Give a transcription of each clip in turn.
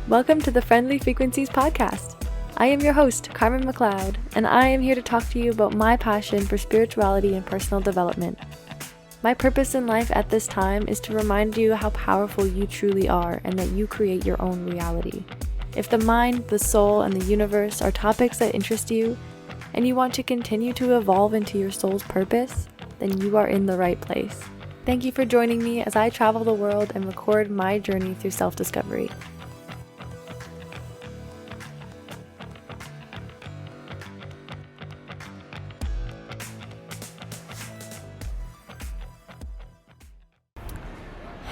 Welcome to the Friendly Frequencies podcast. I am your host, Carmen McLeod, and I am here to talk to you about my passion for spirituality and personal development. My purpose in life at this time is to remind you how powerful you truly are and that you create your own reality. If the mind, the soul, and the universe are topics that interest you, and you want to continue to evolve into your soul's purpose, then you are in the right place. Thank you for joining me as I travel the world and record my journey through self-discovery.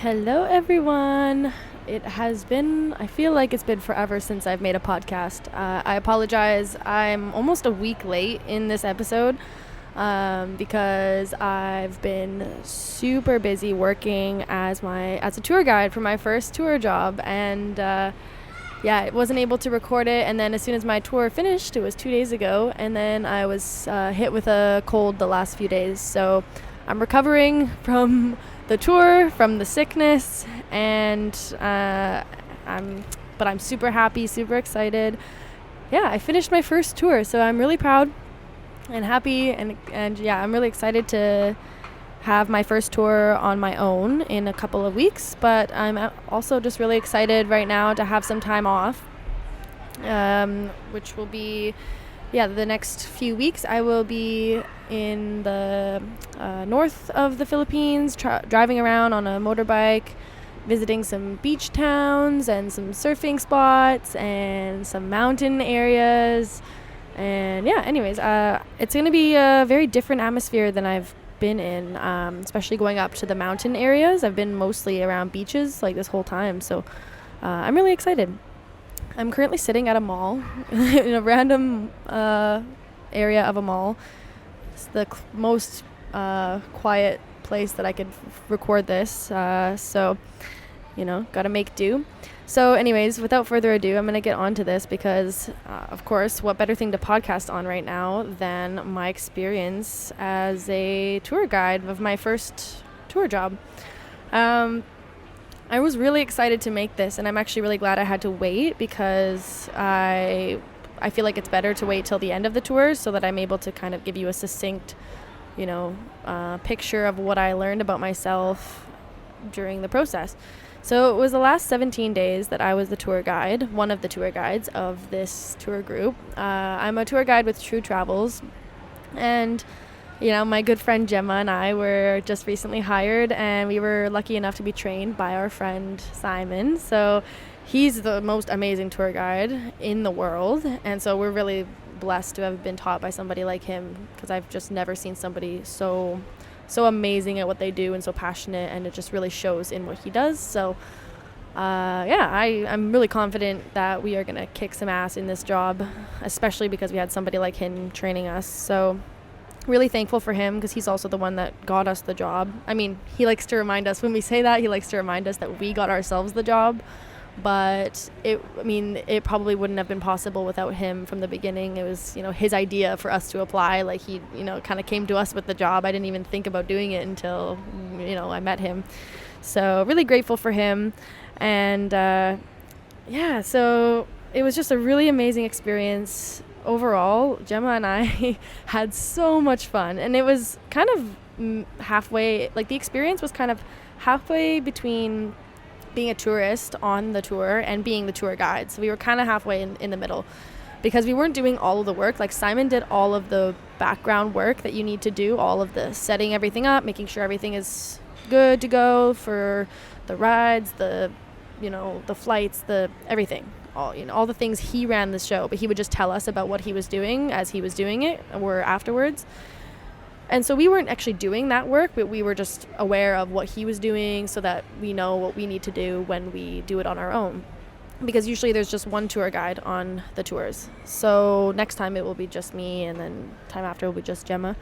Hello everyone! I feel like it's been forever since I've made a podcast. I apologize, I'm almost a week late in this episode because I've been super busy working as a tour guide for my first tour job, and I wasn't able to record it. And then as soon as my tour finished, it was 2 days ago, and then I was hit with a cold the last few days, so I'm recovering from the tour, from the sickness, and I'm super happy, super excited. Yeah, I finished my first tour, so I'm really proud and happy, and I'm really excited to have my first tour on my own in a couple of weeks, but I'm also just really excited right now to have some time off, which will be the next few weeks. I will be in the north of the Philippines, driving around on a motorbike, visiting some beach towns and some surfing spots and some mountain areas. And it's going to be a very different atmosphere than I've been in, especially going up to the mountain areas. I've been mostly around beaches like this whole time, so I'm really excited. I'm currently sitting at a mall in a random area of a mall. It's the most quiet place that I could record this, so gotta make do. So anyways, without further ado, I'm gonna get on to this because of course, what better thing to podcast on right now than my experience as a tour guide of my first tour job. I was really excited to make this, and I'm actually really glad I had to wait because I feel like it's better to wait till the end of the tour so that I'm able to kind of give you a succinct, picture of what I learned about myself during the process. So it was the last 17 days that I was the tour guide, one of the tour guides of this tour group. I'm a tour guide with True Travels, and my good friend Gemma and I were just recently hired, and we were lucky enough to be trained by our friend Simon. So he's the most amazing tour guide in the world, and so we're really blessed to have been taught by somebody like him, because I've just never seen somebody so amazing at what they do and so passionate, and it just really shows in what he does. So I'm really confident that we are going to kick some ass in this job, especially because we had somebody like him training us. So really thankful for him, because he's also the one that got us the job. I mean, he likes to remind us, when we say that, he likes to remind us that we got ourselves the job, but it probably wouldn't have been possible without him from the beginning. It was, his idea for us to apply. Like, he, kind of came to us with the job. I didn't even think about doing it until, I met him. So really grateful for him. And, so it was just a really amazing experience. Overall, Gemma and I had so much fun, and it was kind of halfway, like the experience was kind of halfway between being a tourist on the tour and being the tour guide. So we were kind of halfway in the middle, because we weren't doing all of the work. Like, Simon did all of the background work that you need to do, all of the setting everything up, making sure everything is good to go for the rides, the flights, the everything. All the things. He ran the show, but he would just tell us about what he was doing as he was doing it, or afterwards. And so we weren't actually doing that work, but we were just aware of what he was doing so that we know what we need to do when we do it on our own. Because usually there's just one tour guide on the tours. So next time it will be just me, and then time after will be just Gemma.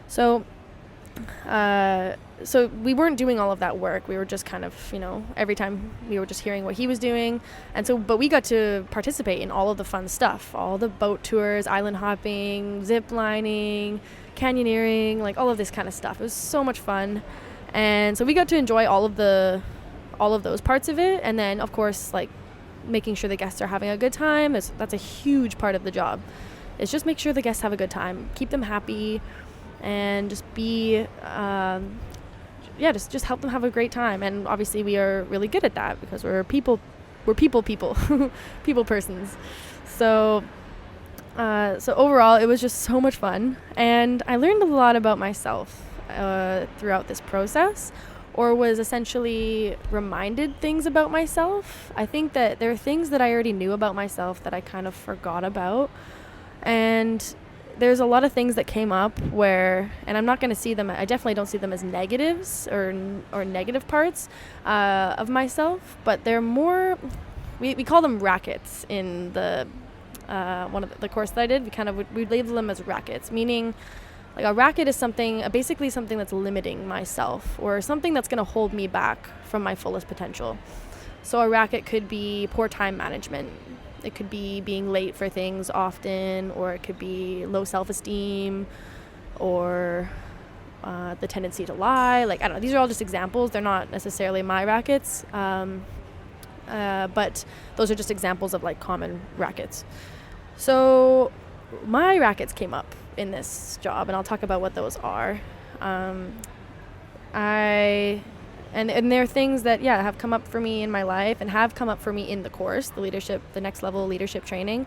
So we weren't doing all of that work. We were just kind of, every time we were just hearing what he was doing. And so, but we got to participate in all of the fun stuff, all the boat tours, island hopping, zip lining, canyoneering, like all of this kind of stuff. It was so much fun. And so we got to enjoy all of those parts of it. And then, of course, like making sure the guests are having a good time. That's a huge part of the job. Is just make sure the guests have a good time, keep them happy, and just be, just help them have a great time. And obviously we are really good at that because we're people, people persons. So overall, it was just so much fun, and I learned a lot about myself throughout this process, or was essentially reminded things about myself. I think that there are things that I already knew about myself that I kind of forgot about, and there's a lot of things that came up where, and I'm not going to see them, I definitely don't see them as negatives or negative parts of myself, but they're more, we call them rackets in the one of the course that I did. We label them as rackets, meaning like a racket is basically something that's limiting myself, or something that's going to hold me back from my fullest potential. So a racket could be poor time management. It could be being late for things often, or it could be low self-esteem, or the tendency to lie. Like, I don't know, these are all just examples. They're not necessarily my rackets, but those are just examples of like common rackets. So my rackets came up in this job, and I'll talk about what those are. And there are things that have come up for me in my life, and have come up for me in the course, the next level leadership training.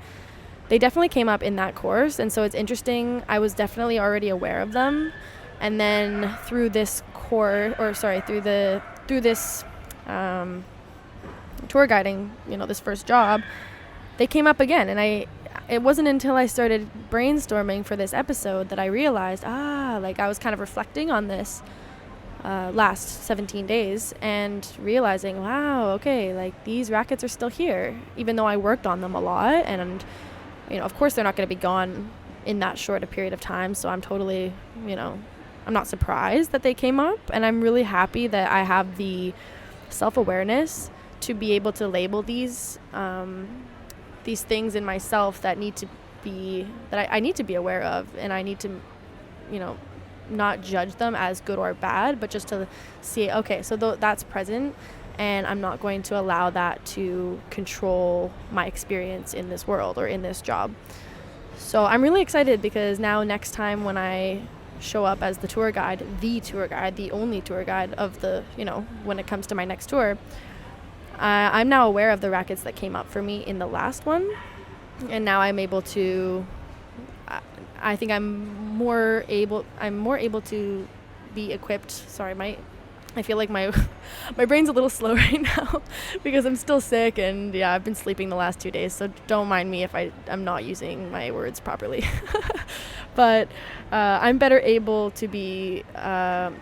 They definitely came up in that course, and so it's interesting. I was definitely already aware of them, and then through this through this tour guiding, this first job, they came up again, and it wasn't until I started brainstorming for this episode that I realized, I was kind of reflecting on this last 17 days and realizing, wow, okay, like these rackets are still here, even though I worked on them a lot. And, of course they're not going to be gone in that short a period of time. So I'm totally, I'm not surprised that they came up, and I'm really happy that I have the self-awareness to be able to label these things in myself that I need to be aware of, and I need to, not judge them as good or bad, but just to see, okay, so that's present, and I'm not going to allow that to control my experience in this world or in this job. So I'm really excited, because now next time when I show up as the only tour guide of when it comes to my next tour, I'm now aware of the rackets that came up for me in the last one, and now I'm able to, I think I'm more able to be equipped. Sorry, I feel like my brain's a little slow right now because I'm still sick, and I've been sleeping the last 2 days, so don't mind me if I'm not using my words properly. But I'm better able to be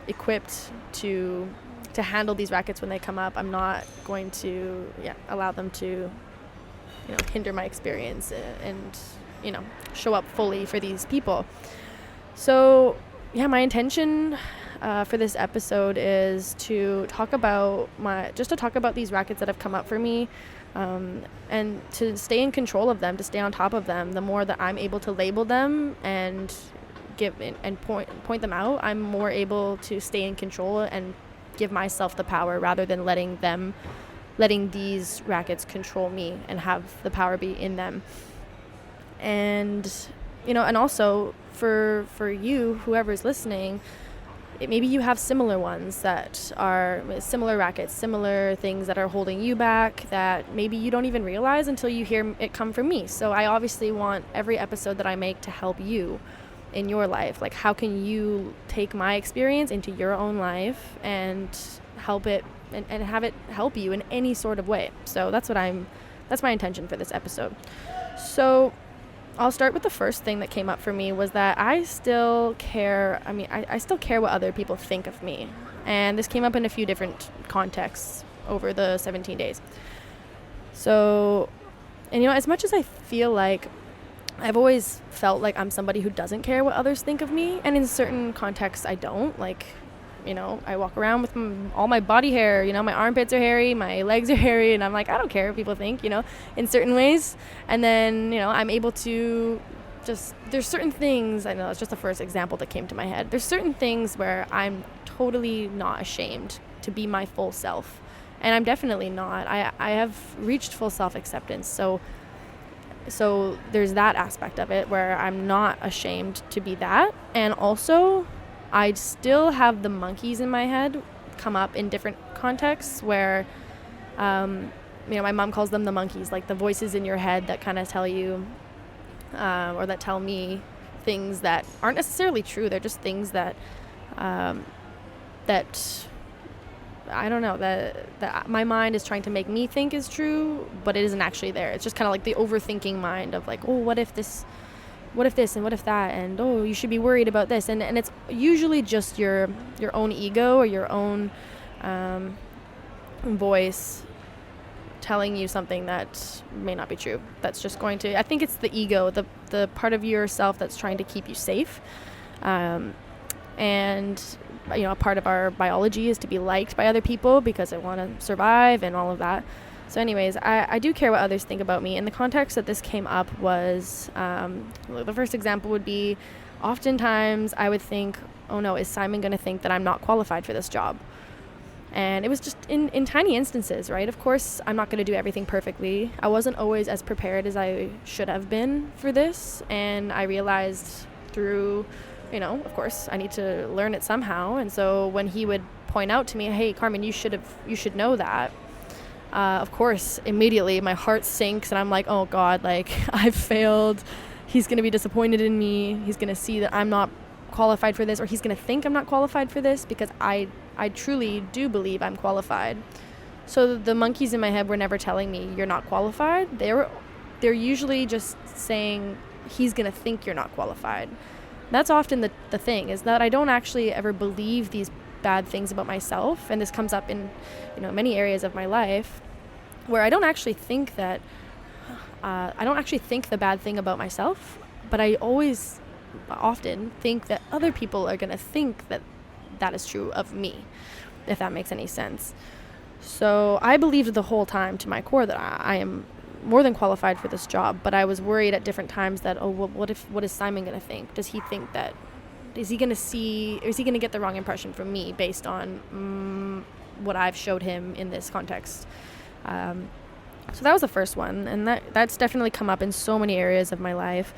equipped to handle these rackets when they come up. I'm not going to allow them to hinder my experience and show up fully for these people. So my intention for this episode is to talk about these rackets that have come up for me, and to stay in control of them, to stay on top of them. The more that I'm able to label them and give and point them out, I'm more able to stay in control and give myself the power, rather than letting these rackets control me and have the power be in them. And and also for you, whoever's listening, maybe you have similar ones that are similar rackets, similar things that are holding you back, that maybe you don't even realize until you hear it come from me. So I obviously want every episode that I make to help you in your life. Like, how can you take my experience into your own life and help it and have it help you in any sort of way? So that's my intention for this episode. So I'll start with the first thing that came up for me, was that I still care. I still care what other people think of me. And this came up in a few different contexts over the 17 days. So, and as much as I feel like I've always felt like I'm somebody who doesn't care what others think of me, and in certain contexts I don't. Like, I walk around with all my body hair, my armpits are hairy, my legs are hairy, and I'm like, I don't care what people think, in certain ways. And then, I'm able to there's certain things, I know it's just the first example that came to my head. There's certain things where I'm totally not ashamed to be my full self And I'm definitely not. I have reached full self-acceptance. So there's that aspect of it where I'm not ashamed to be that. And also, I still have the monkeys in my head come up in different contexts where, my mom calls them the monkeys, like the voices in your head that kind of tell you, or that tell me things that aren't necessarily true. They're just things that I don't know, that my mind is trying to make me think is true, but it isn't actually there. It's just kind of like the overthinking mind of like, oh, what if this and what if that, and oh, you should be worried about this, and it's usually just your own ego or your own voice telling you something that may not be true. That's just going to, I think it's the ego, the part of yourself that's trying to keep you safe. And a part of our biology is to be liked by other people because I want to survive and all of that. So anyways, I do care what others think about me. And the context that this came up was, the first example would be, oftentimes I would think, oh no, is Simon going to think that I'm not qualified for this job? And it was just in tiny instances, right? Of course, I'm not going to do everything perfectly. I wasn't always as prepared as I should have been for this. And I realized through, of course, I need to learn it somehow. And so when he would point out to me, hey, Carmen, you should know that. Of course, immediately my heart sinks and I'm like, oh God, like I've failed. He's going to be disappointed in me. He's going to see that I'm not qualified for this, or he's going to think I'm not qualified for this, because I truly do believe I'm qualified. So the monkeys in my head were never telling me you're not qualified. They're usually just saying he's going to think you're not qualified. That's often the thing, is that I don't actually ever believe these bad things about myself, and this comes up in many areas of my life where I don't actually think the bad thing about myself, but I often think that other people are going to think that is true of me, if that makes any sense. So I believed the whole time to my core that I am more than qualified for this job, but I was worried at different times that, oh, well, what is Simon going to think? Does he think that, is he going to get the wrong impression from me based on what I've showed him in this context? So that was the first one, and that's definitely come up in so many areas of my life.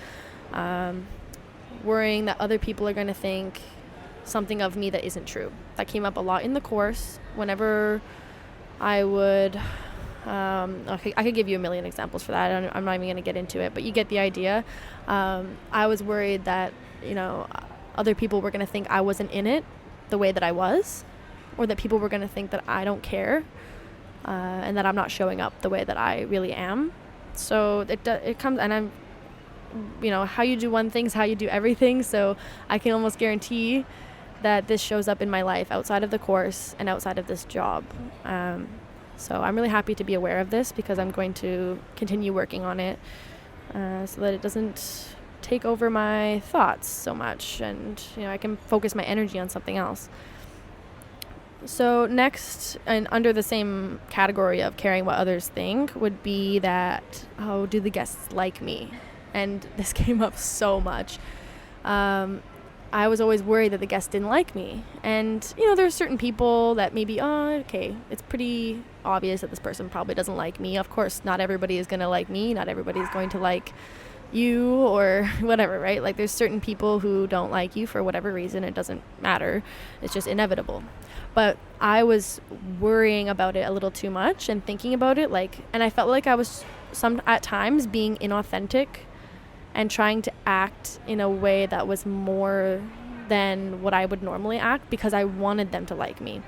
Worrying that other people are going to think something of me that isn't true. That came up a lot in the course. Whenever I would, I could give you a million examples for that. I'm not even going to get into it, but you get the idea. I was worried that, other people were going to think I wasn't in it the way that I was, or that people were going to think that I don't care, and that I'm not showing up the way that I really am. So it comes, and I'm, how you do one thing is how you do everything. So I can almost guarantee that this shows up in my life outside of the course and outside of this job. So I'm really happy to be aware of this, because I'm going to continue working on it so that it doesn't take over my thoughts so much, and I can focus my energy on something else. So next, and under the same category of caring what others think, would be that, oh, do the guests like me? And this came up so much. I was always worried that the guests didn't like me. And, there are certain people that maybe, okay, it's pretty obvious that this person probably doesn't like me. Of course, not everybody is going to like me. Not everybody is going to like you or whatever, right? Like, there's certain people who don't like you for whatever reason. It doesn't matter. It's just inevitable. But I was worrying about it a little too much and thinking about it, and I felt like I was at times being inauthentic and trying to act in a way that was more than what I would normally act, because I wanted them to like me.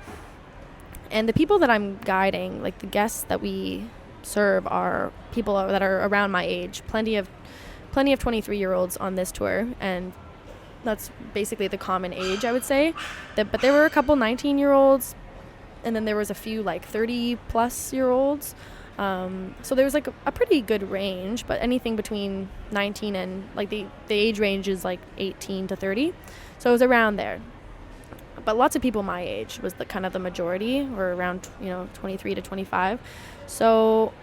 And the people that I'm guiding, like the guests that we serve, are people that are around my age. Plenty of 23-year-olds on this tour, and that's basically the common age, I would say. But there were a couple 19-year-olds, and then there was a few 30-plus-year-olds. So there was a pretty good range, but anything between 19 and the age range is 18 to 30. So it was around there. But lots of people my age was the majority, or around 23 to 25. So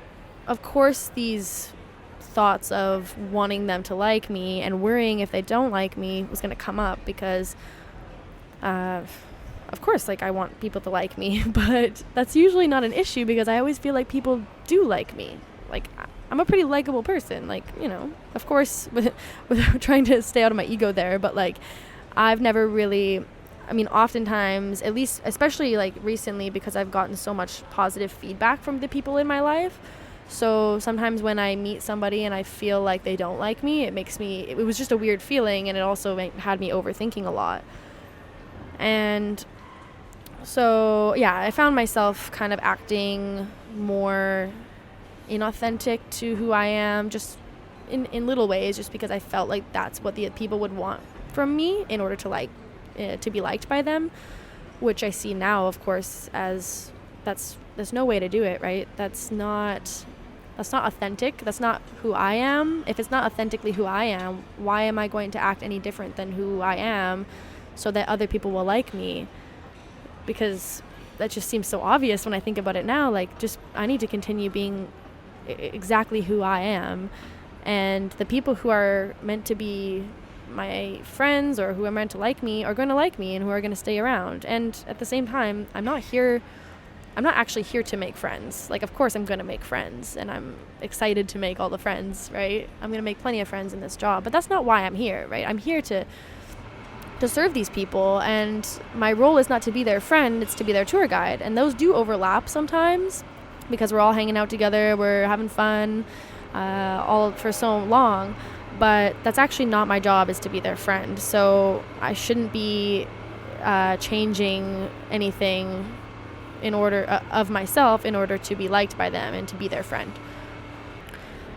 of course these thoughts of wanting them to like me and worrying if they don't like me was going to come up, because of of course, like, I want people to like me, but that's usually not an issue because I always feel like people do like me. Like, I'm a pretty likable person, like, of course, without trying to stay out of my ego there, but, like, I've never really, oftentimes, at least, especially, like, recently, because I've gotten so much positive feedback from the people in my life. So sometimes when I meet somebody and I feel like they don't like me, it was just a weird feeling, and it also had me overthinking a lot. And so, yeah, I found myself kind of acting more inauthentic to who I am, just in little ways, just because I felt like that's what the people would want from me in order to be liked by them, which I see now, of course, as there's no way to do it, right? That's not authentic. That's not who I am. If it's not authentically who I am, why am I going to act any different than who I am so that other people will like me? Because that just seems so obvious when I think about it now. Like, I need to continue being exactly who I am. And the people who are meant to be my friends or who are meant to like me are going to like me and who are going to stay around. And at the same time, I'm not actually here to make friends. Like, of course I'm going to make friends, and I'm excited to make all the friends, right? I'm going to make plenty of friends in this job, but that's not why I'm here, right? I'm here to serve these people, and my role is not to be their friend, it's to be their tour guide. And those do overlap sometimes because we're all hanging out together, we're having fun, all for so long. But that's actually not my job, is to be their friend. So I shouldn't be changing anything of myself in order to be liked by them and to be their friend.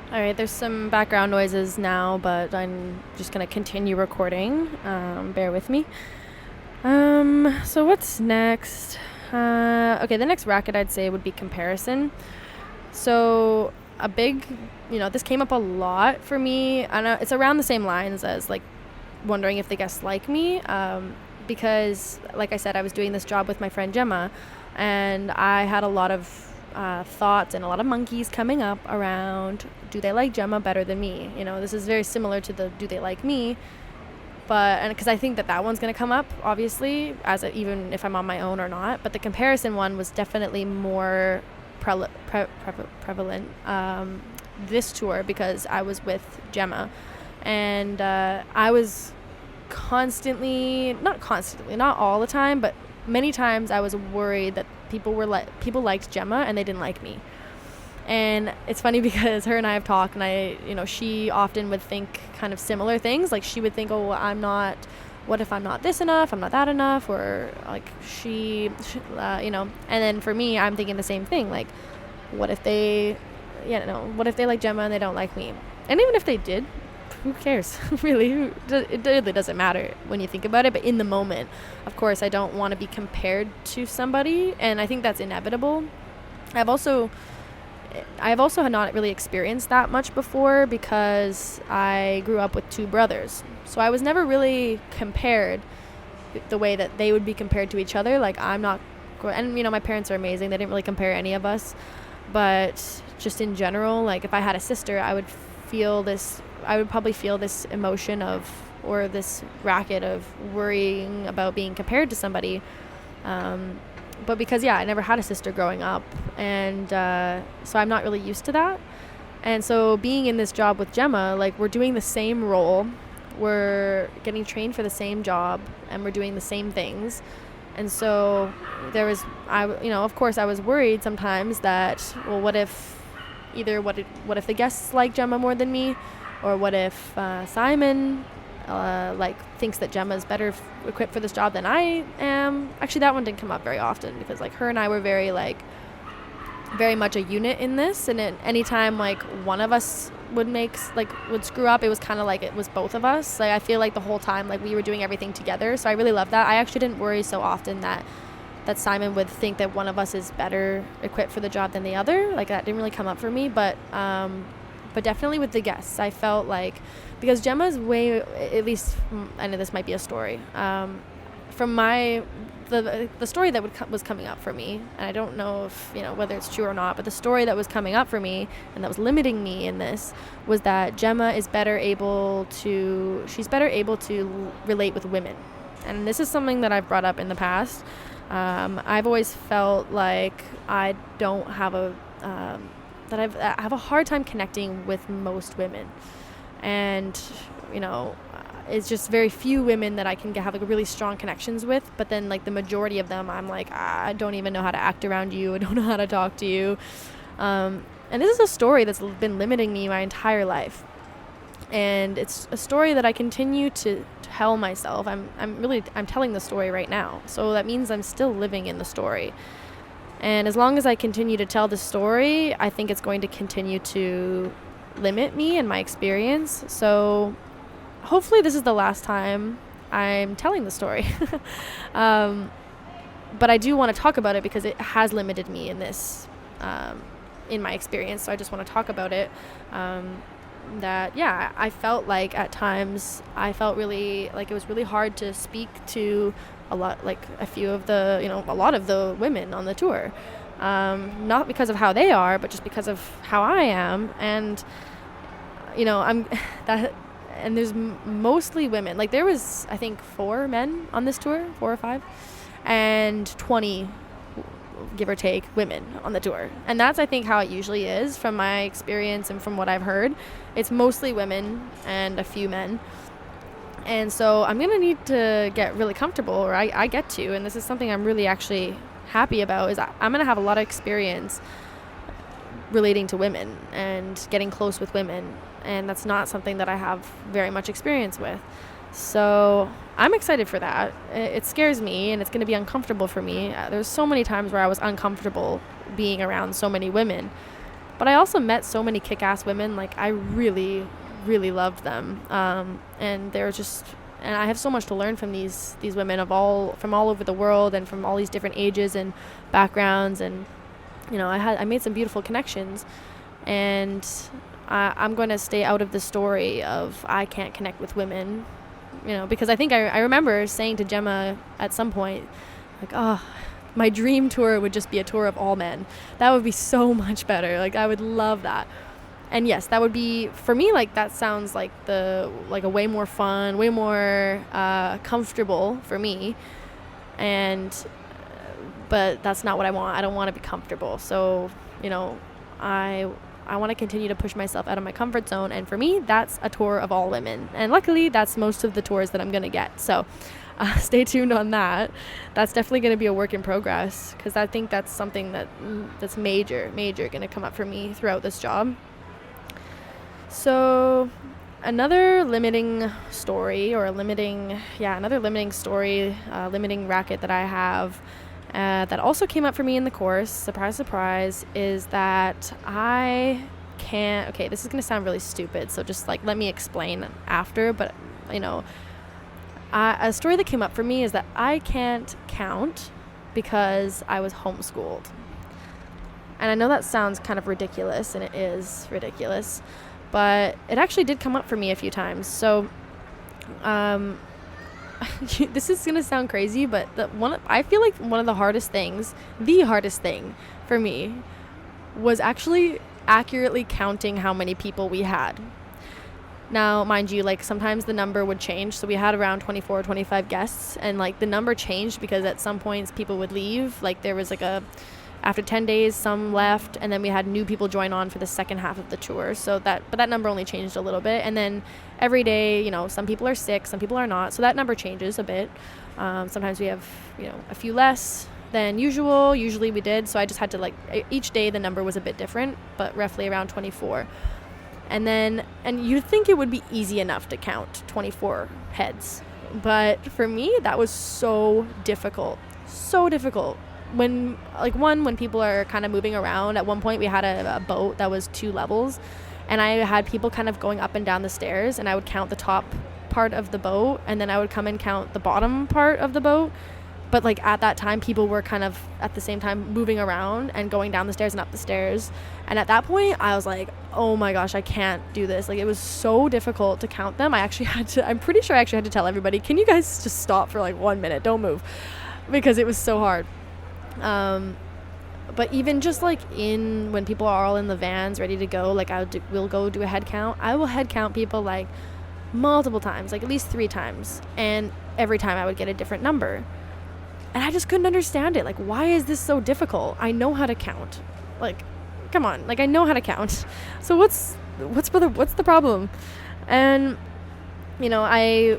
All right, there's some background noises now, but I'm just going to continue recording. Bear with me. So what's next? Okay, the next racket I'd say would be comparison. So a big, this came up a lot for me. I know it's around the same lines as, like, wondering if the guests like me, because, like I said, I was doing this job with my friend Gemma, and I had a lot of thoughts and a lot of monkeys coming up around, do they like Gemma better than me? This is very similar to the do they like me, and because I think that one's going to come up, obviously, even if I'm on my own or not. But the comparison one was definitely more prevalent this tour because I was with Gemma, and I was not all the time, but many times I was worried that people liked Gemma and they didn't like me. And it's funny because her and I have talked, and she often would think kind of similar things. Like, she would think, oh, what if I'm not this enough, I'm not that enough, or like and then for me, I'm thinking the same thing. Like, what if they like Gemma and they don't like me? And even if they did, who cares? Really, it really doesn't matter when you think about it. But in the moment, of course, I don't want to be compared to somebody, and I think that's inevitable. I've also not really experienced that much before because I grew up with two brothers, so I was never really compared the way that they would be compared to each other. Like, I'm not, and my parents are amazing, they didn't really compare any of us, but just in general, like, if I had a sister, I would probably feel this emotion or this racket of worrying about being compared to somebody. But because, I never had a sister growing up, and so I'm not really used to that. And so being in this job with Gemma, like, we're doing the same role, we're getting trained for the same job, and we're doing the same things. And so of course I was worried sometimes that, well, what if the guests like Gemma more than me? Or what if Simon thinks that Gemma is better equipped for this job than I am? Actually, that one didn't come up very often because, like, her and I were very much a unit in this. And anytime, like, one of us would screw up, it was kind of like it was both of us. Like, I feel like the whole time, like, we were doing everything together. So I really love that. I actually didn't worry so often that Simon would think that one of us is better equipped for the job than the other. Like, that didn't really come up for me. But definitely with the guests, I felt like, because Gemma's way, at least, I know this might be a story, from the story that was coming up for me, and I don't know if, whether it's true or not, but the story that was coming up for me and that was limiting me in this was that Gemma is better able to relate with women. And this is something that I've brought up in the past. I've always felt like I don't have I have a hard time connecting with most women, and you know, it's just very few women that I can have like really strong connections with. But then like the majority of them, I'm like, I don't even know how to act around you. I don't know how to talk to you. And this is a story that's been limiting me my entire life, and it's a story that I continue to tell myself. I'm telling the story right now, so that means I'm still living in the story. And as long as I continue to tell the story, I think it's going to continue to limit me and my experience. So hopefully this is the last time I'm telling the story. But I do want to talk about it because it has limited me in this, in my experience. So I just want to talk about it. I felt like at times I felt really like it was really hard to speak to a lot of the women on the tour, not because of how they are, but just because of how I am. And I'm that, and there's mostly women. Like there was, I think, 4 men on this tour, 4 or 5, and 20, give or take, women on the tour. And that's, I think, how it usually is from my experience and from what I've heard. It's mostly women and a few men. And so I'm going to need to get really comfortable, or I get to, and this is something I'm really actually happy about, is I'm going to have a lot of experience relating to women and getting close with women. And that's not something that I have very much experience with. So I'm excited for that. It scares me, and it's going to be uncomfortable for me. There's so many times where I was uncomfortable being around so many women. But I also met so many kick-ass women. Like, I really, really loved them. And they're just... And I have so much to learn from these women from all over the world and from all these different ages and backgrounds. And, I made some beautiful connections. And I'm going to stay out of the story of I can't connect with women, because I think I remember saying to Gemma at some point, like, oh, my dream tour would just be a tour of all men. That would be so much better. Like, I would love that. And yes, that would be, for me, like, that sounds like a way more fun, way more comfortable for me. But that's not what I want. I don't want to be comfortable. So, I want to continue to push myself out of my comfort zone. And for me, that's a tour of all women. And luckily, that's most of the tours that I'm going to get. So stay tuned on that. That's definitely going to be a work in progress, because I think that's something that's major going to come up for me throughout this job. So another limiting story, limiting racket that I have, that also came up for me in the course, surprise, surprise, is that I can't, okay, this is going to sound really stupid, so just let me explain after, but a story that came up for me is that I can't count because I was homeschooled. And I know that sounds kind of ridiculous, and it is ridiculous, but it actually did come up for me a few times. So, this is going to sound crazy, but I feel like one of the hardest thing for me was actually accurately counting how many people we had. Now, mind you, sometimes the number would change. So we had around 24 or 25 guests, and the number changed because at some points people would leave. There was after 10 days, some left, and then we had new people join on for the second half of the tour. So but that number only changed a little bit. And then every day, some people are sick, some people are not. So that number changes a bit. Sometimes we have, a few less than usual. Usually we did. So I just had to each day the number was a bit different, but roughly around 24. And you'd think it would be easy enough to count 24 heads. But for me, that was so difficult. So difficult. When people are kind of moving around, at one point we had a boat that was 2 levels, and I had people kind of going up and down the stairs, and I would count the top part of the boat, and then I would come and count the bottom part of the boat. But at that time, people were kind of at the same time moving around and going down the stairs and up the stairs. And at that point, I was like, oh my gosh, I can't do this. It was so difficult to count them. I'm pretty sure I actually had to tell everybody, can you guys just stop for 1 minute? Don't move. Because it was so hard. But even just when people are all in the vans ready to go, we'll go do a head count. I will head count people multiple times, at least 3 times. And every time I would get a different number. And I just couldn't understand it. Like, why is this so difficult? I know how to count. Like, come on. Like, I know how to count. So what's the problem? And, you know, I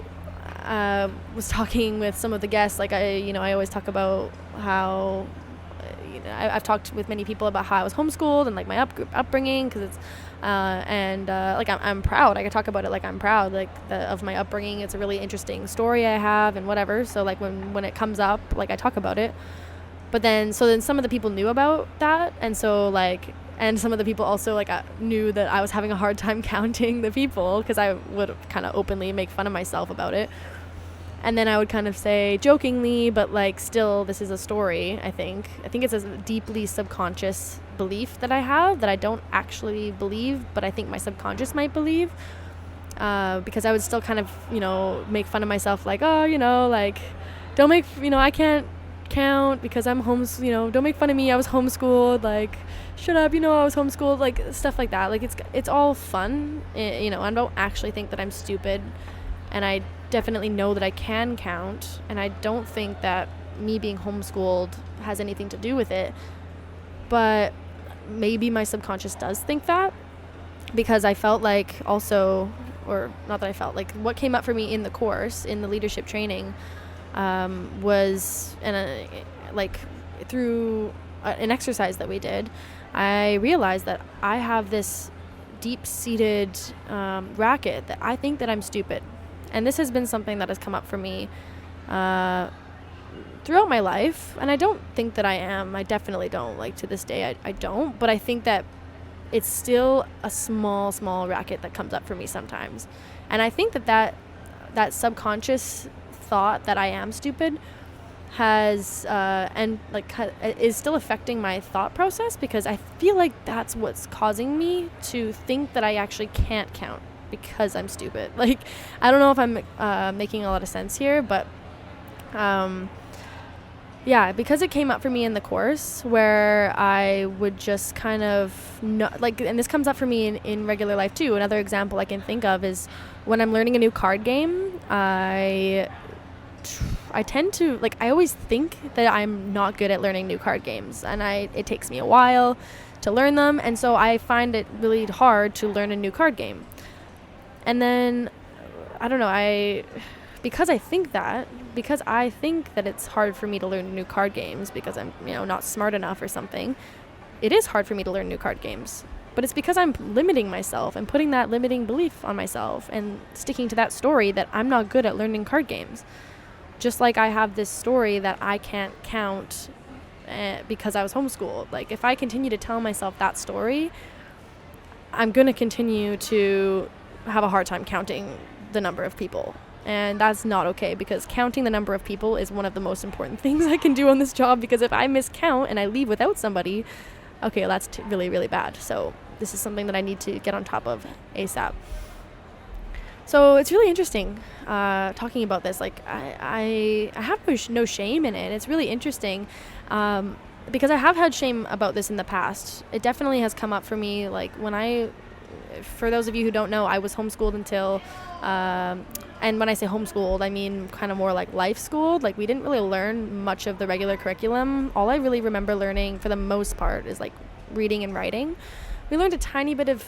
was talking with some of the guests. Like, I always talk about how, I've talked with many people about how I was homeschooled and, like, my upbringing, because it's, like, I'm proud. I can talk about it like I'm proud, like, of my upbringing. It's a really interesting story I have and whatever. So, like, when it comes up, like, I talk about it. But then some of the people knew about that. And so, like, and some of the people also, like, knew that I was having a hard time counting the people, because I would kind of openly make fun of myself about it. And then I would kind of say jokingly, but, like, still, this is a story, I think. I think it's a deeply subconscious belief that I have that I don't actually believe, but I think my subconscious might believe. Because I would still kind of, make fun of myself, like, oh, like, don't make, I can't count because I'm don't make fun of me. I was homeschooled. Like, shut up, I was homeschooled. Like, stuff like that. Like, it's all fun. I don't actually think that I'm stupid. And I definitely know that I can count, and I don't think that me being homeschooled has anything to do with it. But maybe my subconscious does think that, because I felt like also, or not that I felt, like, what came up for me in the course, in the leadership training, was, like, through an exercise that we did, I realized that I have this deep-seated racket that I think that I'm stupid. And this has been something that has come up for me throughout my life. And I don't think that I am. I definitely don't. Like, to this day, I don't. But I think that it's still a small, small racket that comes up for me sometimes. And I think that subconscious thought that I am stupid has is still affecting my thought process, because I feel like that's what's causing me to think that I actually can't count, because I'm stupid. Like, I don't know if I'm making a lot of sense here, but because it came up for me in the course, where I would just kind of and this comes up for me in regular life too. Another example I can think of is when I'm learning a new card game. I tend to, like, I always think that I'm not good at learning new card games, and it takes me a while to learn them, and so I find it really hard to learn a new card game. And then, I don't know, because I think that it's hard for me to learn new card games because I'm, not smart enough or something, it is hard for me to learn new card games. But it's because I'm limiting myself and putting that limiting belief on myself and sticking to that story that I'm not good at learning card games. Just like I have this story that I can't count because I was homeschooled. Like, if I continue to tell myself that story, I'm going to continue to have a hard time counting the number of people. And that's not okay, because counting the number of people is one of the most important things I can do on this job, because if I miscount and I leave without somebody, okay, that's really, really bad. So this is something that I need to get on top of ASAP. So it's really interesting talking about this. Like, I have no shame in it. It's really interesting because I have had shame about this in the past. It definitely has come up for me. Like, for those of you who don't know, I was homeschooled until, and when I say homeschooled, I mean kind of more like life schooled. Like, we didn't really learn much of the regular curriculum. All I really remember learning, for the most part, is, like, reading and writing. We learned a tiny bit of,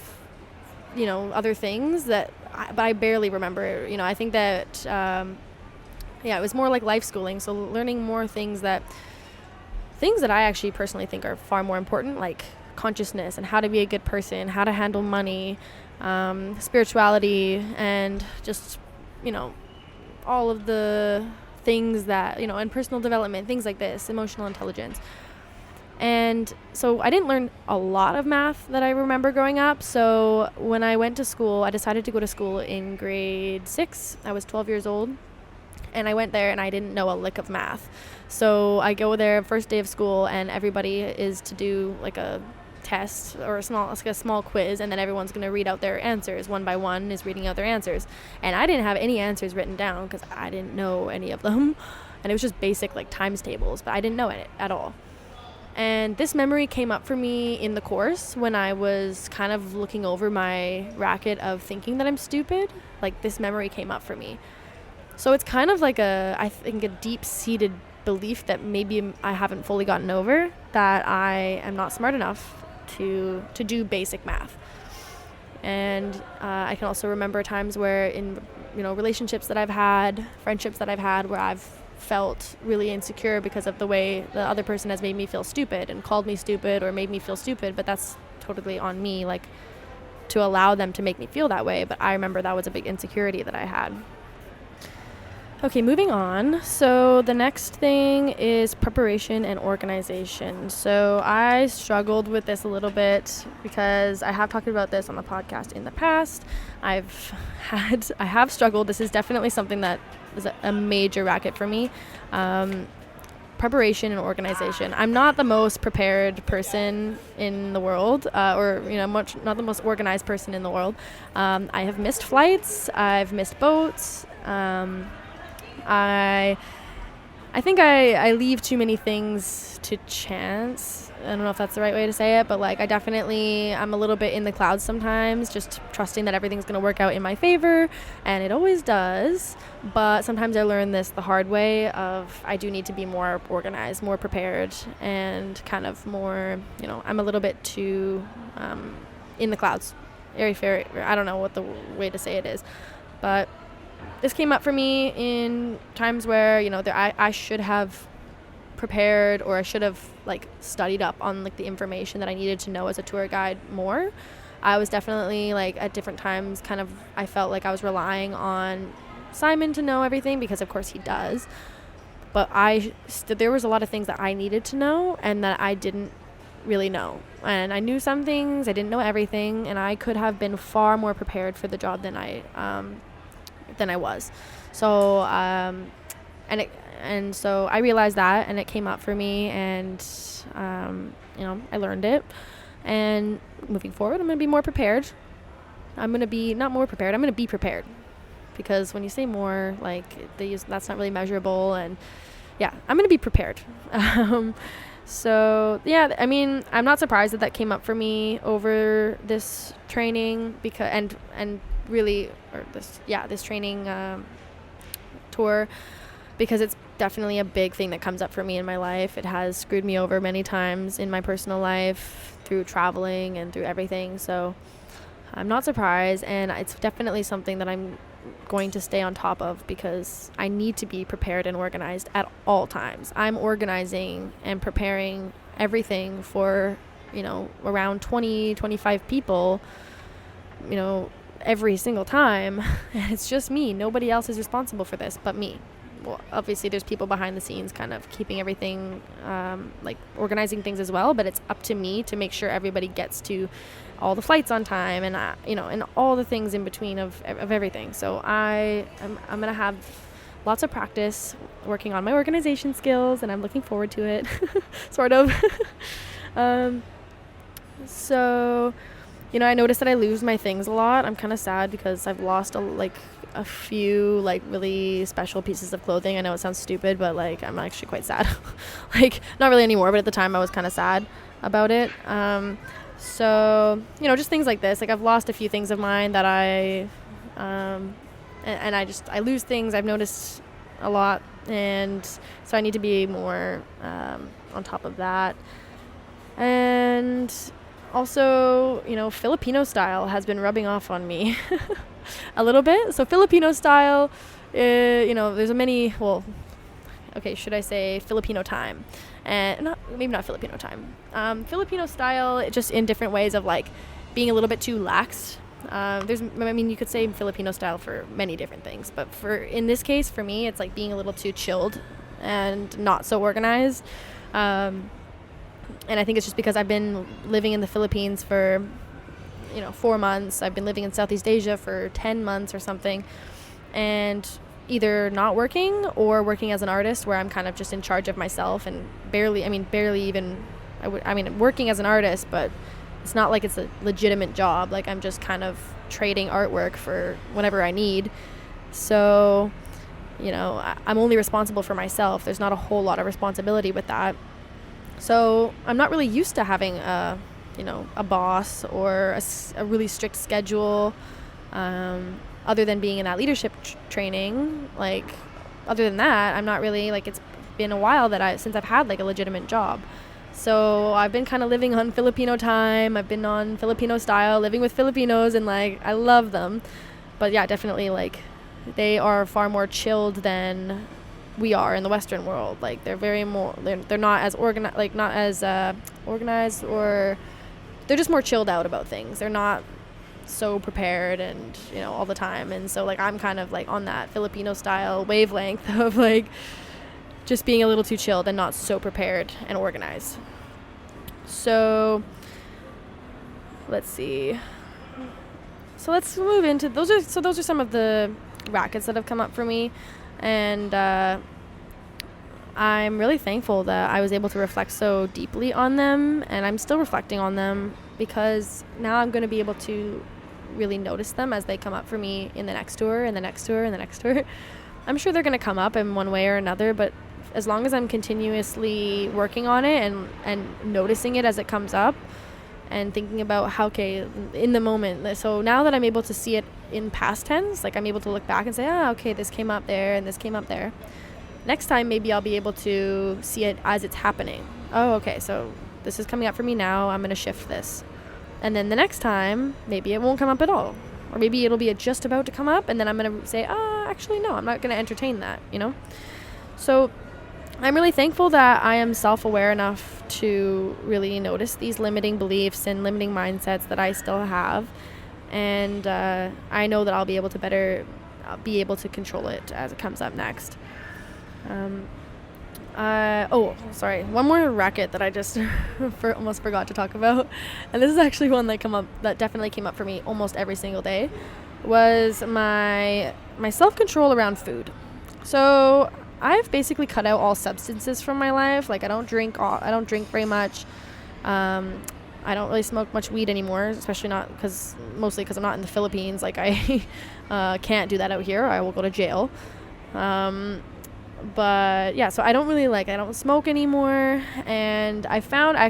other things but I barely remember. I think that, it was more like life schooling. So learning more things that I actually personally think are far more important, like consciousness and how to be a good person, how to handle money, spirituality, and just, all of the things that, and personal development, things like this, emotional intelligence. And so I didn't learn a lot of math that I remember growing up. So when I went to school, I decided to go to school in grade 6. I was 12 years old. And I went there and I didn't know a lick of math. So I go there first day of school, and everybody is to do like a test or a small quiz, and then everyone's going to read out their answers. One by one is reading out their answers. And I didn't have any answers written down because I didn't know any of them. And it was just basic, like, times tables, but I didn't know it at all. And this memory came up for me in the course when I was kind of looking over my racket of thinking that I'm stupid. Like, this memory came up for me. So it's kind of like I think a deep-seated belief that maybe I haven't fully gotten over, that I am not smart enough to do basic math. And I can also remember times where in, relationships that I've had, friendships that I've had, where I've felt really insecure because of the way the other person has made me feel stupid and called me stupid or made me feel stupid, but that's totally on me, like, to allow them to make me feel that way. But I remember that was a big insecurity that I had. Okay, moving on. So the next thing is preparation and organization. So I struggled with this a little bit because I have talked about this on the podcast in the past. I have struggled. This is definitely something that is a major racket for me. Preparation and organization. I'm not the most prepared person in the world, not the most organized person in the world. I have missed flights. I've missed boats. I think I leave too many things to chance. I don't know if that's the right way to say it, but like I'm a little bit in the clouds sometimes, just trusting that everything's going to work out in my favor, and it always does. But sometimes I learn this the hard way of I do need to be more organized, more prepared, and kind of more, I'm a little bit too in the clouds. I don't know what the way to say it is, but this came up for me in times where, I should have prepared, or I should have studied up on the information that I needed to know as a tour guide more. I was definitely at different times I felt like I was relying on Simon to know everything, because of course he does. But there was a lot of things that I needed to know and that I didn't really know. And I knew some things, I didn't know everything, and I could have been far more prepared for the job than I was. So so I realized that, and it came up for me, and I learned it. And moving forward, I'm going to be more prepared. I'm going to be not more prepared, I'm going to be prepared, because when you say more, that's not really measurable. And yeah, I'm going to be prepared. So yeah, I'm not surprised that came up for me over this training, because this training tour, because it's definitely a big thing that comes up for me in my life. It has screwed me over many times in my personal life through traveling and through everything. So I'm not surprised, and it's definitely something that I'm going to stay on top of, because I need to be prepared and organized at all times. I'm organizing and preparing everything for, around 20-25 people, every single time. And it's just me. Nobody else is responsible for this but me. Well, obviously there's people behind the scenes kind of keeping everything, organizing things as well, but it's up to me to make sure everybody gets to all the flights on time, and and all the things in between of everything. So I'm going to have lots of practice working on my organization skills, and I'm looking forward to it. Sort of. So I noticed that I lose my things a lot. I'm kind of sad because I've lost a few really special pieces of clothing. I know it sounds stupid, but I'm actually quite sad. Not really anymore, but at the time I was kind of sad about it. So just things like this. I've lost a few things of mine that I lose things. I've noticed a lot, and so I need to be more on top of that. And also, Filipino style has been rubbing off on me a little bit. So Filipino style, there's should I say Filipino time? And maybe not Filipino time. Filipino style, just in different ways of being a little bit too lax. You could say Filipino style for many different things, but in this case, for me, it's being a little too chilled and not so organized. And I think it's just because I've been living in the Philippines for 4 months. I've been living in Southeast Asia for 10 months or something, and either not working or working as an artist, where I'm kind of just in charge of myself and working as an artist, but it's not like it's a legitimate job. I'm just kind of trading artwork for whatever I need. So, I'm only responsible for myself. There's not a whole lot of responsibility with that. So I'm not really used to having a boss or a really strict schedule, other than being in that leadership training. Other than that, I'm not really, it's been a while since I've had like a legitimate job. So I've been kind of living on Filipino time. I've been on Filipino style, living with Filipinos, and like I love them. But yeah, definitely like they are far more chilled than we are in the Western world. Like they're not as organized, or they're just more chilled out about things. They're not so prepared and all the time. And so like I'm kind of like on that Filipino style wavelength of like just being a little too chilled and not so prepared and organized. So let's see. So let's move into those are some of the rackets that have come up for me, and I'm really thankful that I was able to reflect so deeply on them, and I'm still reflecting on them because now I'm going to be able to really notice them as they come up for me in the next tour and the next tour and the next tour. I'm sure they're going to come up in one way or another, but as long as I'm continuously working on it and noticing it as it comes up and thinking about how, okay, in the moment. So now that I'm able to see it in past tense, like I'm able to look back and say, okay, this came up there and this came up there. Next time, maybe I'll be able to see it as it's happening. Oh, okay, so this is coming up for me now. I'm going to shift this. And then the next time, maybe it won't come up at all. Or maybe it'll be just about to come up, and then I'm going to say, actually, no, I'm not going to entertain that, So I'm really thankful that I am self-aware enough to really notice these limiting beliefs and limiting mindsets that I still have. And I know that I'll be able to control it as it comes up next. One more racket that I just almost forgot to talk about, and this is actually one that definitely came up for me almost every single day, was my self-control around food. So I've basically cut out all substances from my life. Like I don't drink very much. I don't really smoke much weed anymore, mostly because I'm not in the Philippines. Like I can't do that out here. I will go to jail. But yeah, so I don't smoke anymore. And I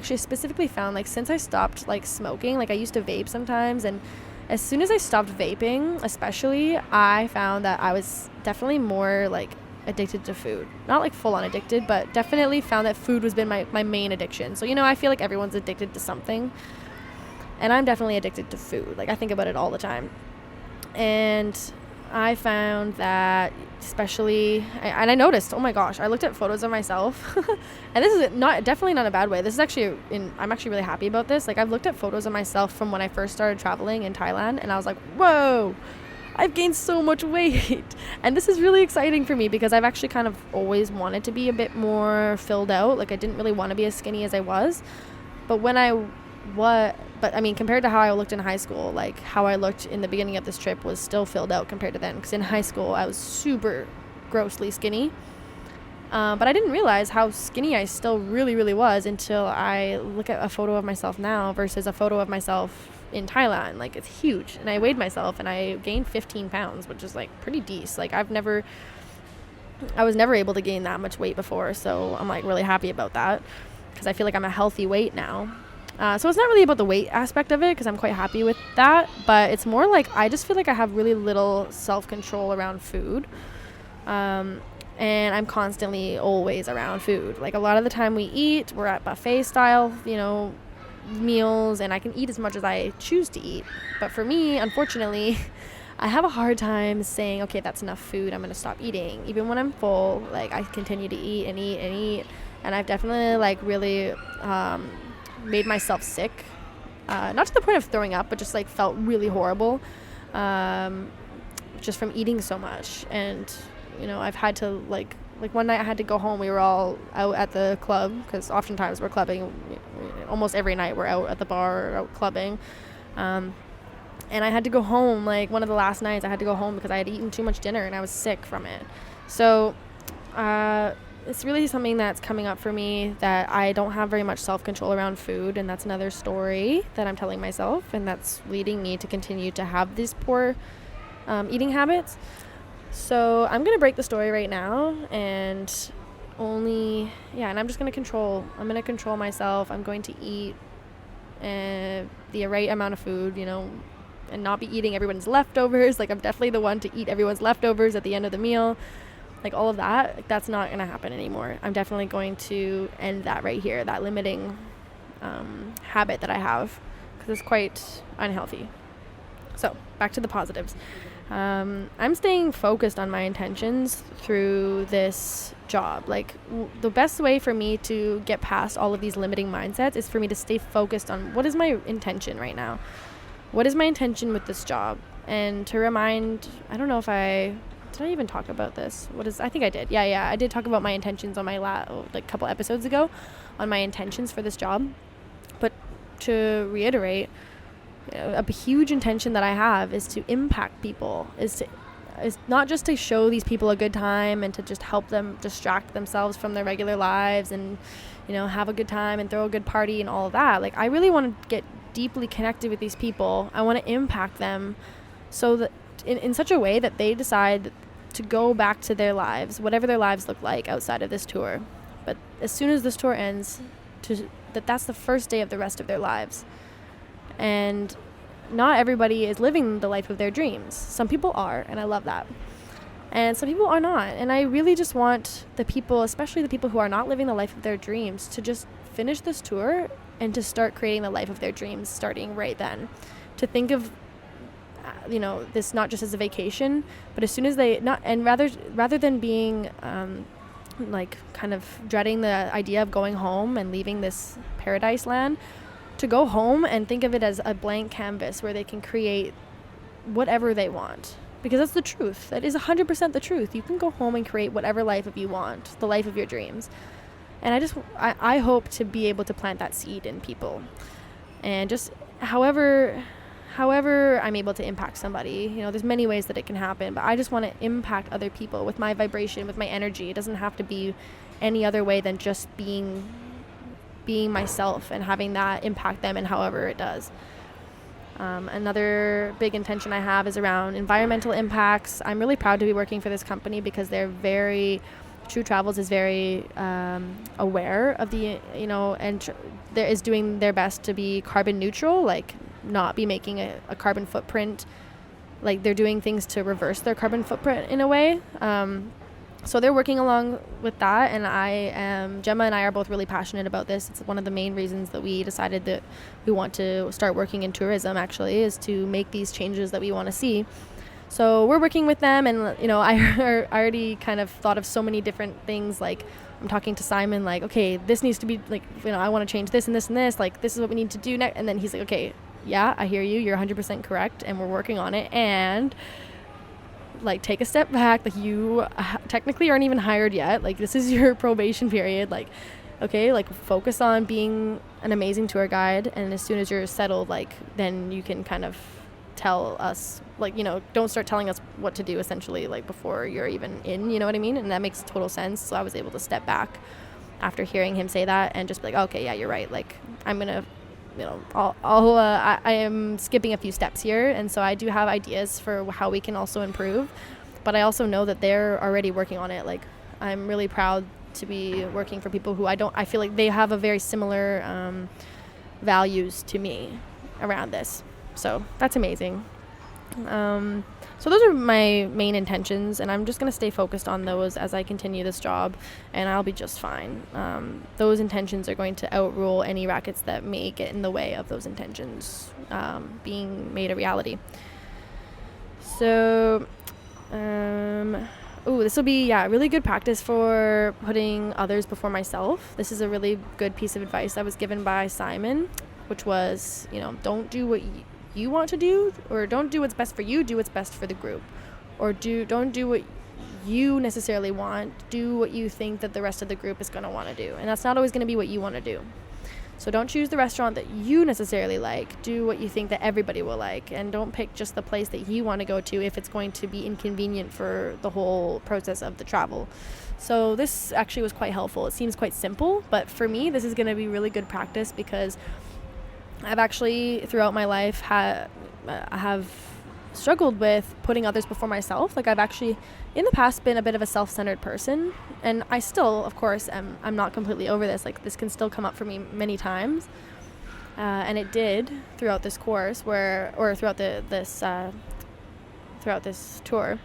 specifically found like since I stopped like smoking, like I used to vape sometimes, and as soon as I stopped vaping, especially, I found that I was definitely more like addicted to food. Not like full on addicted, but definitely found that food has been my main addiction. So I feel like everyone's addicted to something, and I'm definitely addicted to food. Like I think about it all the time. And I found that I noticed, oh my gosh, I looked at photos of myself and this is definitely not a bad way. This is actually I'm actually really happy about this. Like I've looked at photos of myself from when I first started traveling in Thailand, and I was like, whoa, I've gained so much weight. And this is really exciting for me because I've actually kind of always wanted to be a bit more filled out. Like I didn't really want to be as skinny as I was. But compared to how I looked in high school, like how I looked in the beginning of this trip was still filled out compared to then. Because in high school, I was super grossly skinny. But I didn't realize how skinny I still really, really was until I look at a photo of myself now versus a photo of myself in Thailand. Like it's huge. And I weighed myself and I gained 15 pounds, which is like pretty decent. Like I was never able to gain that much weight before. So I'm like really happy about that because I feel like I'm a healthy weight now. So it's not really about the weight aspect of it because I'm quite happy with that, but it's more like I just feel like I have really little self-control around food. And I'm constantly always around food. Like a lot of the time we're at buffet style, meals, and I can eat as much as I choose to eat. But for me, unfortunately, I have a hard time saying, okay, that's enough food, I'm going to stop eating. Even when I'm full, like I continue to eat and eat and eat. And I've definitely like really made myself sick. Not to the point of throwing up, but just like felt really horrible just from eating so much. And I've had to like one night I had to go home. We were all out at the club because oftentimes we're clubbing. Almost every night we're out at the bar or out clubbing. And I had to go home. Like one of the last nights I had to go home because I had eaten too much dinner and I was sick from it. So it's really something that's coming up for me that I don't have very much self-control around food, and that's another story that I'm telling myself, and that's leading me to continue to have these poor eating habits. So I'm going to break the story right now, and I'm just going to control myself. I'm going to eat the right amount of food, and not be eating everyone's leftovers. Like I'm definitely the one to eat everyone's leftovers at the end of the meal. like all of that, like, that's not going to happen anymore. I'm definitely going to end that right here, that limiting habit that I have, because it's quite unhealthy. So back to the positives. I'm staying focused on my intentions through this job. Like the best way for me to get past all of these limiting mindsets is for me to stay focused on what is my intention right now. What is my intention with this job? And to remind, I don't know if did I even talk about this? I think I did. Yeah, I did talk about my intentions on my couple episodes ago on my intentions for this job. But to reiterate, a huge intention that I have is to impact people, is not just to show these people a good time and to just help them distract themselves from their regular lives and, have a good time and throw a good party and all of that. Like, I really want to get deeply connected with these people. I want to impact them so that in such a way that they decide to go back to their lives, whatever their lives look like outside of this tour. But as soon as this tour ends, that's the first day of the rest of their lives. And not everybody is living the life of their dreams. Some people are, and I love that. And some people are not. And I really just want the people, especially the people who are not living the life of their dreams, to just finish this tour and to start creating the life of their dreams starting right then. To think of this not just as a vacation, but as soon as rather than being kind of dreading the idea of going home and leaving this paradise land, to go home and think of it as a blank canvas where they can create whatever they want. Because that's the truth. That is 100% the truth. You can go home and create whatever life you want, the life of your dreams. And I hope to be able to plant that seed in people. And just however I'm able to impact somebody, there's many ways that it can happen, but I just want to impact other people with my vibration, with my energy. It doesn't have to be any other way than just being myself and having that impact them in however it does. Another big intention I have is around environmental impacts. I'm really proud to be working for this company because True Travels is very aware of there is doing their best to be carbon neutral, like not be making a carbon footprint. Like they're doing things to reverse their carbon footprint in a way. So they're working along with that, and Gemma and I are both really passionate about this. It's one of the main reasons that we decided that we want to start working in tourism, actually, is to make these changes that we want to see. So we're working with them, and I already kind of thought of so many different things. Like I'm talking to Simon, like, okay, this needs to be like, I want to change this and this and this. Like this is what we need to do next. And then he's like, okay, yeah, I hear you. You're 100% correct, and we're working on it. And like take a step back. Like you technically aren't even hired yet. Like this is your probation period. Like, okay, like focus on being an amazing tour guide, and as soon as you're settled, like then you can kind of tell us, like, don't start telling us what to do essentially, like before you're even in, you know what I mean? And that makes total sense. So I was able to step back after hearing him say that and just be like, okay, yeah, you're right. Like I'm gonna, I am skipping a few steps here, and so I do have ideas for how we can also improve, but I also know that they're already working on it. Like I'm really proud to be working for people who I feel like they have a very similar values to me around this. So that's amazing. So those are my main intentions, and I'm just going to stay focused on those as I continue this job, and I'll be just fine. Those intentions are going to outrule any rackets that may get in the way of those intentions being made a reality. So, this will be, really good practice for putting others before myself. This is a really good piece of advice I was given by Simon, which was, don't do what you want to do, or don't do what's best for you, do what's best for the group, or don't do what you necessarily want, do what you think that the rest of the group is going to want to do, and that's not always going to be what you want to do. So don't choose the restaurant that you necessarily like, do what you think that everybody will like, and don't pick just the place that you want to go to if it's going to be inconvenient for the whole process of the travel. So this actually was quite helpful. It seems quite simple, but for me this is going to be really good practice, because I've actually throughout my life I have struggled with putting others before myself. Like I've actually in the past been a bit of a self-centered person, and I still, of course, I'm not completely over this. Like this can still come up for me many times, and it did throughout this course throughout this tour.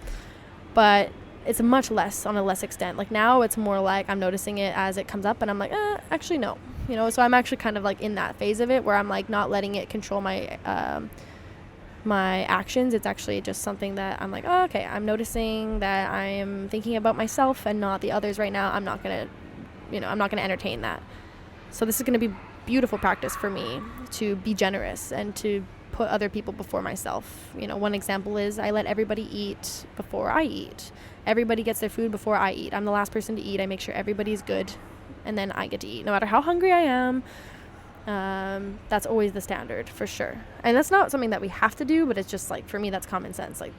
But it's much less, on a less extent. Like now it's more like I'm noticing it as it comes up and I'm like, actually no, you know. So I'm actually kind of like in that phase of it where I'm like not letting it control my my actions. It's actually just something that I'm like, oh, okay, I'm noticing that I am thinking about myself and not the others right now. I'm not gonna entertain that. So this is gonna be beautiful practice for me to be generous and to put other people before myself. You know, one example is I let everybody eat before I eat. Everybody gets their food before I eat. I'm the last person to eat. I make sure everybody's good, and then I get to eat, no matter how hungry I am. That's always the standard, for sure. And that's not something that we have to do, but it's just like, for me, that's common sense. Like,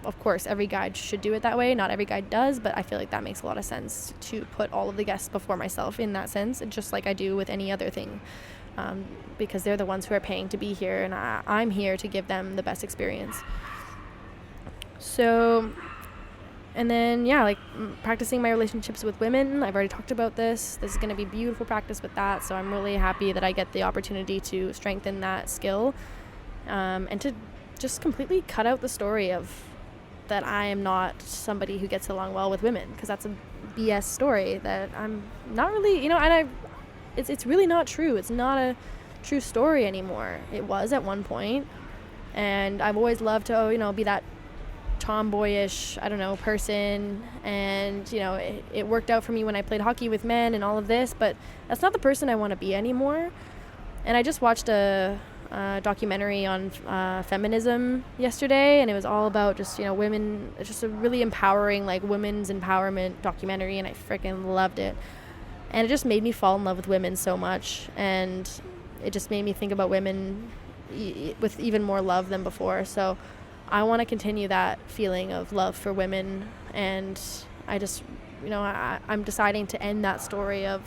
of course, every guide should do it that way. Not every guide does, but I feel like that makes a lot of sense to put all of the guests before myself in that sense, just like I do with any other thing, because they're the ones who are paying to be here, and I'm here to give them the best experience. So, and then, yeah, like practicing my relationships with women. I've already talked about this. This is going to be beautiful practice with that, so I'm really happy that I get the opportunity to strengthen that skill, and to just completely cut out the story of that I am not somebody who gets along well with women, because that's a BS story that I'm not really, and it's really not true. It's not a true story anymore. It was at one point, and I've always loved to, be that tomboyish, person, and, it worked out for me when I played hockey with men and all of this, but that's not the person I want to be anymore. And I just watched a documentary on feminism yesterday, and it was all about just women. It's just a really empowering, like, women's empowerment documentary, and I freaking loved it. And it just made me fall in love with women so much, and it just made me think about women with even more love than before. So I want to continue that feeling of love for women, and I just I'm deciding to end that story of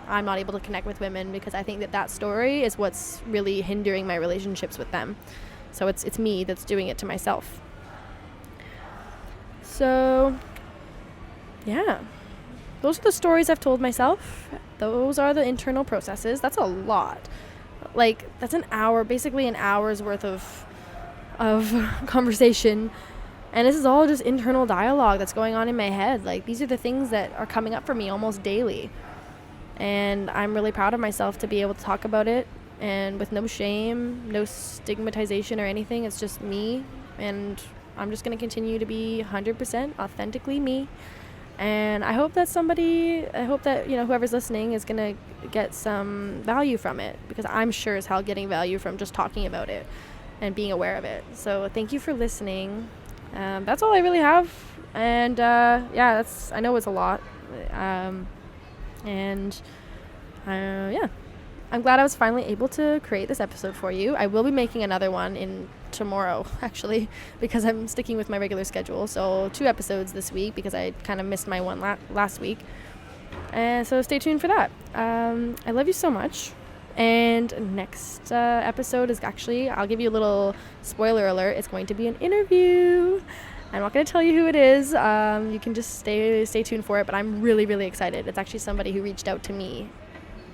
I'm not able to connect with women, because I think that story is what's really hindering my relationships with them. So it's me that's doing it to myself. So, yeah. Those are the stories I've told myself. Those are the internal processes. That's a lot. Like, that's basically an hour's worth of conversation. And this is all just internal dialogue that's going on in my head. Like, these are the things that are coming up for me almost daily. And I'm really proud of myself to be able to talk about it, and with no shame, no stigmatization or anything. It's just me, and I'm just going to continue to be 100% authentically me. And I hope that whoever's listening is going to get some value from it, because I'm sure as hell getting value from just talking about it and being aware of it. So thank you for listening. That's all I really have. And I know it's a lot. I'm glad I was finally able to create this episode for you. I will be making another one tomorrow, actually, because I'm sticking with my regular schedule. So 2 episodes this week, because I kind of missed my one last week. And so stay tuned for that. I love you so much. And next episode is actually, I'll give you a little spoiler alert, it's going to be an interview. I'm not going to tell you who it is. You can just stay tuned for it, but I'm really, really excited. It's actually somebody who reached out to me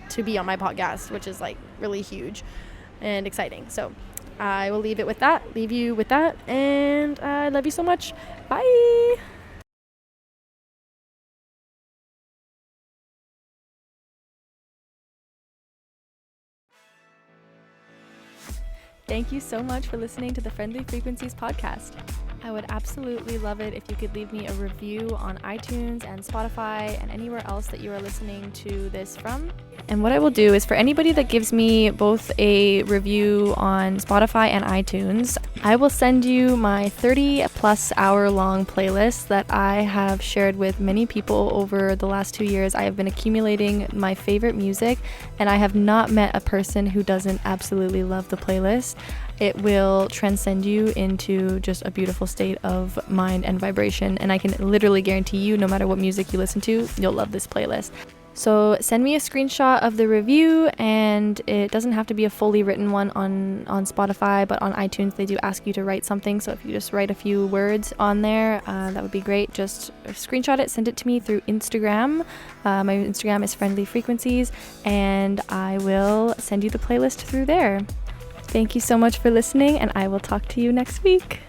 to be on my podcast, which is like really huge and exciting. So I will leave you with that, and I love you so much. Bye. Thank you so much for listening to the Friendly Frequencies podcast. I would absolutely love it if you could leave me a review on iTunes and Spotify and anywhere else that you are listening to this from. And what I will do is, for anybody that gives me both a review on Spotify and iTunes, I will send you my 30+ hour long playlist that I have shared with many people over the last 2 years. I have been accumulating my favorite music, and I have not met a person who doesn't absolutely love the playlist. It will transcend you into just a beautiful state of mind and vibration, and I can literally guarantee you, no matter what music you listen to, you'll love this playlist. So send me a screenshot of the review, and it doesn't have to be a fully written one on Spotify, but on iTunes they do ask you to write something. So if you just write a few words on there, that would be great. Just screenshot it, send it to me through Instagram. My Instagram is Friendly Frequencies, and I will send you the playlist through there. Thank you so much for listening, and I will talk to you next week.